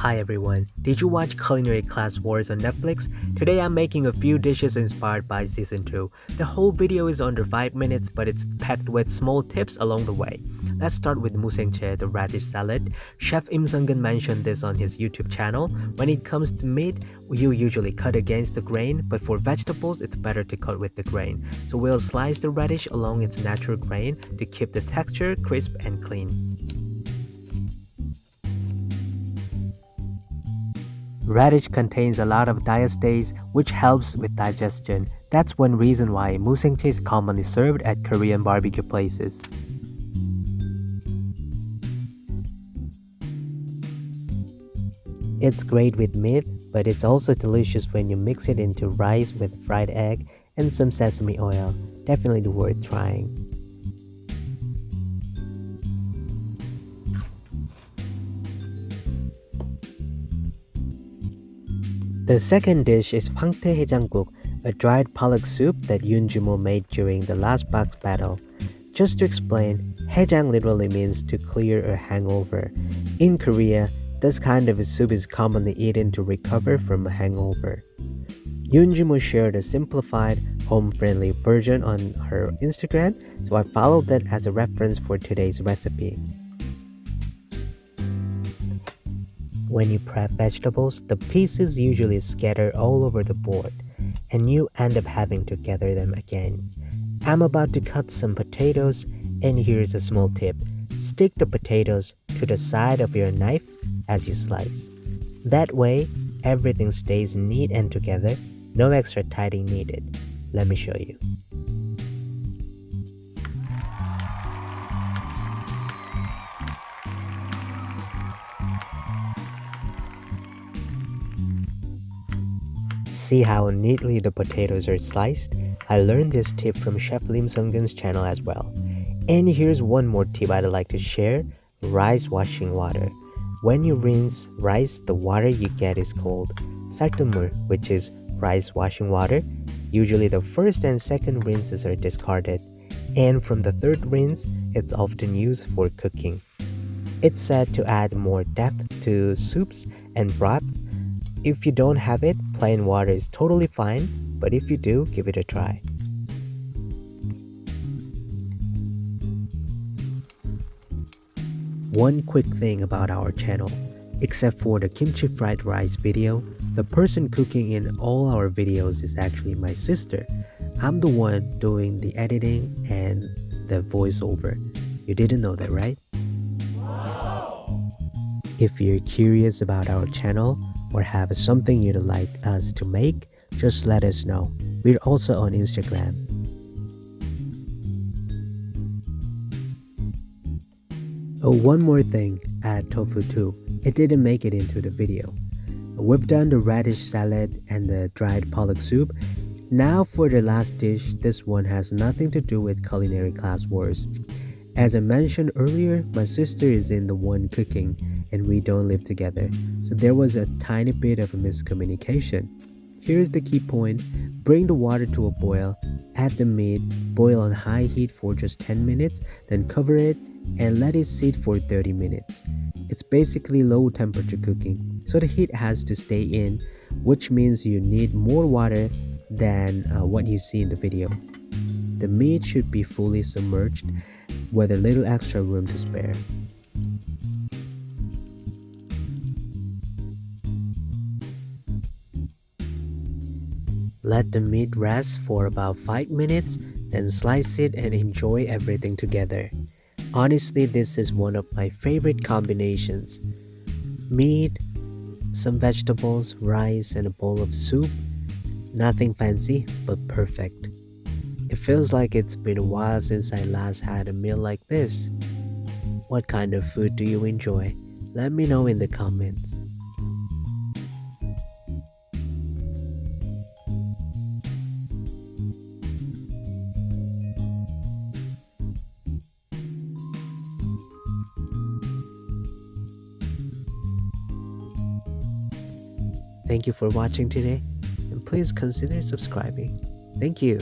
Hi everyone, did you watch Culinary Class Wars on Netflix? Today I'm making a few dishes inspired by season 2. The whole video is under 5 minutes but it's packed with small tips along the way. Let's start with Saenchae, the radish salad. Chef Im Sung-gun mentioned this on his YouTube channel. When it comes to meat, you usually cut against the grain, but for vegetables it's better to cut with the grain. So we'll slice the radish along its natural grain to keep the texture crisp and clean. Radish contains a lot of diastase, which helps with digestion. That's one reason why Saenchae is commonly served at Korean barbecue places. It's great with meat, but it's also delicious when you mix it into rice with fried egg and some sesame oil. Definitely worth trying. The second dish is Hwangtae Haejangguk, a dried pollock soup that Yoon Jumo made during the last box battle. Just to explain, Haejang literally means to clear a hangover. In Korea, this kind of a soup is commonly eaten to recover from a hangover. Yoon Jumo shared a simplified, home-friendly version on her Instagram, so I followed that as a reference for today's recipe. When you prep vegetables, the pieces usually scatter all over the board, and you end up having to gather them again. I'm about to cut some potatoes, and here's a small tip. Stick the potatoes to the side of your knife as you slice. That way, everything stays neat and together, no extra tidying needed. Let me show you. See how neatly the potatoes are sliced? I learned this tip from Chef Lim Sung-gun's channel as well. And here's one more tip I'd like to share: rice washing water. When you rinse rice, the water you get is called saltumul, which is rice washing water. Usually the first and second rinses are discarded, and from the third rinse, it's often used for cooking. It's said to add more depth to soups and broths. If you don't have it, plain water is totally fine, but if you do, give it a try. One quick thing about our channel: except for the kimchi fried rice video, the person cooking in all our videos is actually my sister. I'm the one doing the editing and the voiceover. You didn't know that, right? If you're curious about our channel, or have something you'd like us to make, just let us know. We're also on Instagram. Oh, one more thing, add tofu too. It didn't make it into the video. We've done the radish salad and the dried pollock soup. Now for the last dish. This one has nothing to do with Culinary Class Wars. As I mentioned earlier, my sister is in the one cooking, and we don't live together, so there was a tiny bit of a miscommunication. Here's the key point: bring the water to a boil, add the meat, boil on high heat for just 10 minutes, then cover it and let it sit for 30 minutes. It's basically low temperature cooking, so the heat has to stay in, which means you need more water than what you see in the video. The meat should be fully submerged with a little extra room to spare. Let the meat rest for about 5 minutes, then slice it and enjoy everything together. Honestly, this is one of my favorite combinations. Meat, some vegetables, rice, and a bowl of soup. Nothing fancy, but perfect. It feels like it's been a while since I last had a meal like this. What kind of food do you enjoy? Let me know in the comments. Thank you for watching today, and please consider subscribing. Thank you.